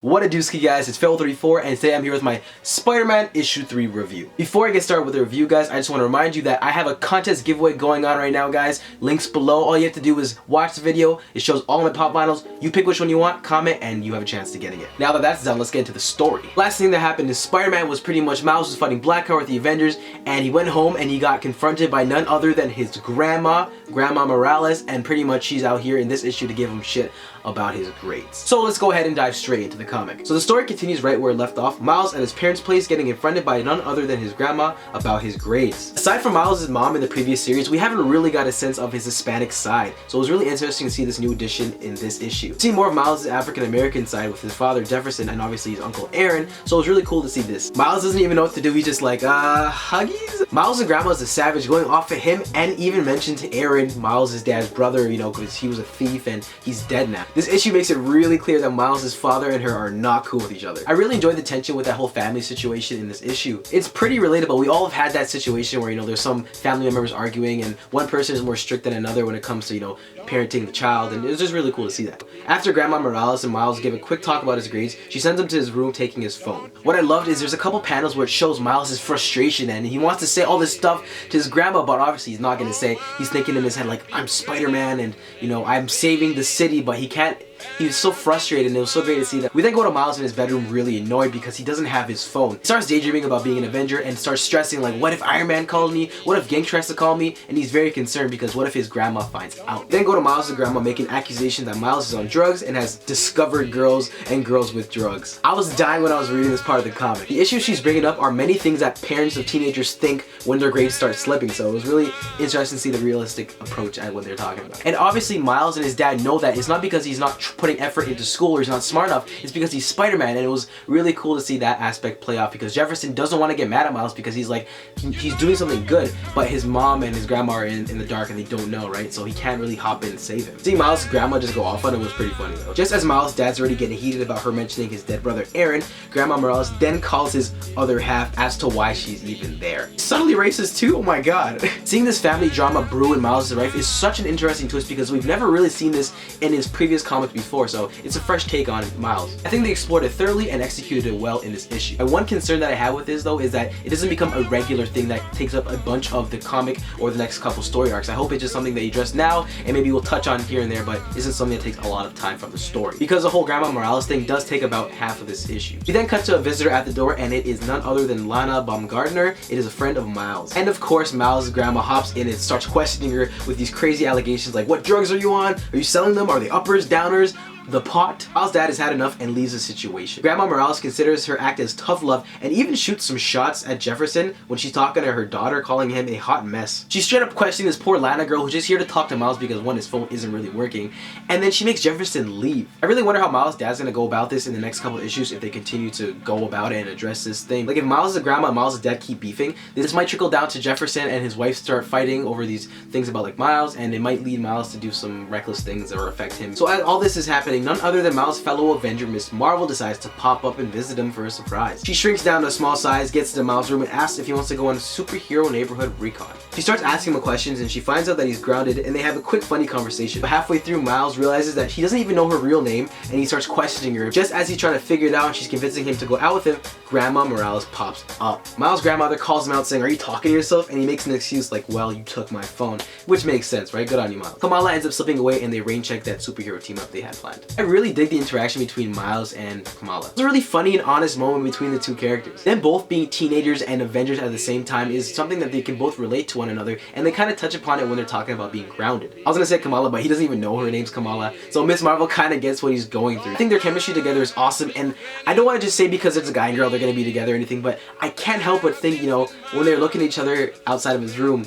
What a dooski, guys, it's Phil34 and today I'm here with my Spider-Man issue 3 review. Before I get started with the review, guys, I just want to remind you that I have a contest giveaway going on right now, guys. Links below. All you have to do is watch the video. It shows all my pop vinyls. You pick which one you want, comment, and you have a chance to getting it. Now that that's done, let's get into the story. Last thing that happened is Spider-Man was pretty much, Miles was fighting Blackheart with the Avengers, and he went home and he got confronted by none other than his Grandma Morales, and pretty much she's out here in this issue to give him shit about his grades. So let's go ahead and dive straight into the comic. So the story continues right where it left off, Miles at his parents' place getting confronted by none other than his grandma about his grades. Aside from Miles' mom in the previous series, we haven't really got a sense of his Hispanic side, so it was really interesting to see this new addition in this issue. See more of Miles' African American side with his father Jefferson and obviously his uncle Aaron, so it was really cool to see this. Miles doesn't even know what to do, he's just like, huggies? Miles' grandma is a savage, going off at him and even mentioned to Aaron, Miles' dad's brother, you know, because he was a thief and he's dead now. This issue makes it really clear that Miles' father and her are not cool with each other. I really enjoyed the tension with that whole family situation in this issue. It's pretty relatable. We all have had that situation where, you know, there's some family members arguing and one person is more strict than another when it comes to, you know, parenting the child, and it was just really cool to see that. After Grandma Morales and Miles give a quick talk about his grades, she sends him to his room taking his phone. What I loved is there's a couple panels where it shows Miles' frustration and he wants to say all this stuff to his grandma, but obviously he's not going to say. He's thinking in his head like, I'm Spider-Man and, you know, I'm saving the city, but he can't. He was so frustrated and it was so great to see that. We then go to Miles in his bedroom really annoyed because he doesn't have his phone. He starts daydreaming about being an Avenger and starts stressing like, what if Iron Man calls me? What if Gang tries to call me? And he's very concerned because what if his grandma finds out? We then go to Miles' grandma making accusations that Miles is on drugs and has discovered girls and girls with drugs. I was dying when I was reading this part of the comic. The issues she's bringing up are many things that parents of teenagers think when their grades start slipping, so it was really interesting to see the realistic approach at what they're talking about. And obviously Miles and his dad know that it's not because he's not putting effort into school or he's not smart enough, it's because he's Spider-Man, and it was really cool to see that aspect play out because Jefferson doesn't want to get mad at Miles because he's like, he's doing something good, but his mom and his grandma are in the dark and they don't know, right? So he can't really hop in and save him. Seeing Miles' grandma just go off on him was pretty funny though. Just as Miles' dad's already getting heated about her mentioning his dead brother Aaron, Grandma Morales then calls his other half as to why she's even there. Subtly racist too? Oh my god. Seeing this family drama brew in Miles' life is such an interesting twist because we've never really seen this in his previous comics before, so it's a fresh take on Miles. I think they explored it thoroughly and executed it well in this issue. And one concern that I have with this though is that it doesn't become a regular thing that takes up a bunch of the comic or the next couple story arcs. I hope it's just something that you address now and maybe we'll touch on here and there, but isn't something that takes a lot of time from the story. Because the whole Grandma Morales thing does take about half of this issue. We then cut to a visitor at the door and it is none other than Lana Baumgartner. It is a friend of Miles. And of course Miles' grandma hops in and starts questioning her with these crazy allegations like, what drugs are you on? Are you selling them? Are they uppers, downers? The pot? Miles' dad has had enough and leaves the situation. Grandma Morales considers her act as tough love and even shoots some shots at Jefferson when she's talking to her daughter, calling him a hot mess. She's straight up questioning this poor Lana girl who's just here to talk to Miles because one, his phone isn't really working, and then she makes Jefferson leave. I really wonder how Miles' dad's gonna go about this in the next couple issues if they continue to go about it and address this thing. Like if Miles' grandma and Miles' dad keep beefing, this might trickle down to Jefferson and his wife start fighting over these things about like Miles, and it might lead Miles to do some reckless things or affect him. So as all this is happening, none other than Miles' fellow Avenger, Miss Marvel, decides to pop up and visit him for a surprise. She shrinks down to a small size, gets to Miles' room, and asks if he wants to go on a superhero neighborhood recon. She starts asking him questions and she finds out that he's grounded, and they have a quick funny conversation. But halfway through, Miles realizes that he doesn't even know her real name and he starts questioning her. Just as he's trying to figure it out and she's convincing him to go out with him, Grandma Morales pops up. Miles' grandmother calls him out saying, are you talking to yourself? And he makes an excuse like, well, you took my phone. Which makes sense, right? Good on you, Miles. Kamala ends up slipping away and they rain check that superhero team up they had planned. I really dig the interaction between Miles and Kamala. It's a really funny and honest moment between the two characters. Them both being teenagers and Avengers at the same time is something that they can both relate to one another, and they kind of touch upon it when they're talking about being grounded. I was gonna say Kamala, but he doesn't even know her name's Kamala, so Miss Marvel kind of gets what he's going through. I think their chemistry together is awesome, and I don't want to just say because it's a guy and girl they're gonna be together or anything, but I can't help but think, you know, when they're looking at each other outside of his room,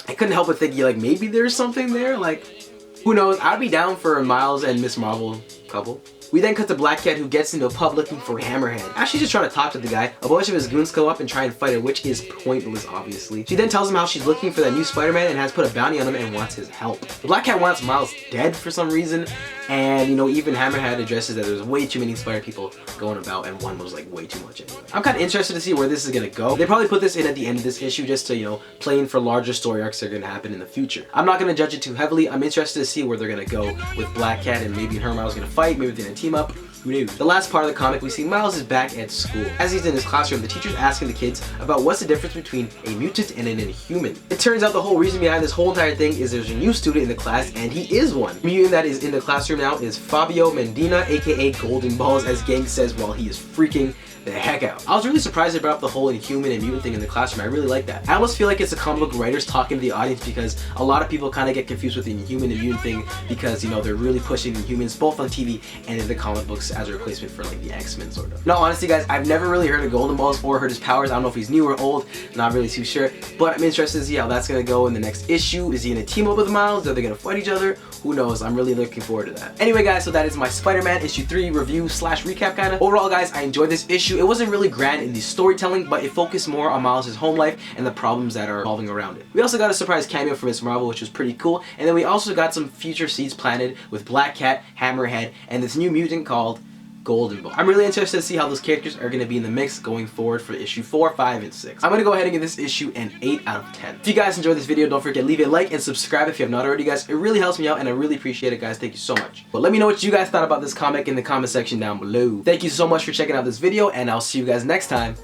I couldn't help but think, like, maybe there's something there, like, who knows. I'd be down for a Miles and Miss Marvel couple. We then cut to Black Cat, who gets into a pub looking for Hammerhead. As she's just trying to talk to the guy, a bunch of his goons come up and try and fight her, which is pointless, obviously. She then tells him how she's looking for that new Spider-Man and has put a bounty on him and wants his help. The Black Cat wants Miles dead for some reason, and you know, even Hammerhead addresses that there's way too many Spider people going about, and one was like way too much anyway. I'm kind of interested to see where this is gonna go. They probably put this in at the end of this issue just to, you know, play in for larger story arcs that are gonna happen in the future. I'm not gonna judge it too heavily. I'm interested to see where they're gonna go with Black Cat, and maybe her and Miles gonna fight, maybe they're gonna team up. Who knew? The last part of the comic, we see Miles is back at school. As he's in his classroom, the teacher's asking the kids about what's the difference between a mutant and an inhuman. It turns out the whole reason behind this whole entire thing is there's a new student in the class, and he is one. The mutant that is in the classroom now is Fabio Mendina, aka Golden Balls, as Gang says while he is freaking the heck out. I was really surprised they brought up the whole inhuman and mutant thing in the classroom. I really like that. I almost feel like it's the comic book writers talking to the audience, because a lot of people kind of get confused with the inhuman and mutant thing, because, you know, they're really pushing Inhumans both on TV and in the comic books as a replacement for like the X-Men sort of. No, honestly guys, I've never really heard of Golden Balls or heard his powers. I don't know if he's new or old, not really too sure, but I'm interested to see how that's gonna go in the next issue. Is he gonna team up with Miles? Are they gonna fight each other? Who knows? I'm really looking forward to that. Anyway guys, so that is my Spider-Man issue 3 review slash recap kind of. Overall guys, I enjoyed this issue. It wasn't really grand in the storytelling, but it focused more on Miles' home life and the problems that are revolving around it. We also got a surprise cameo from Miss Marvel, which was pretty cool, and then we also got some future seeds planted with Black Cat, Hammerhead, and this new mutant called Golden Ball. I'm really interested to see how those characters are going to be in the mix going forward for issue 4, 5, and 6. I'm going to go ahead and give this issue an 8 out of 10. If you guys enjoyed this video, don't forget to leave a like and subscribe if you have not already, guys. It really helps me out and I really appreciate it, guys. Thank you so much. But let me know what you guys thought about this comic in the comment section down below. Thank you so much for checking out this video, and I'll see you guys next time.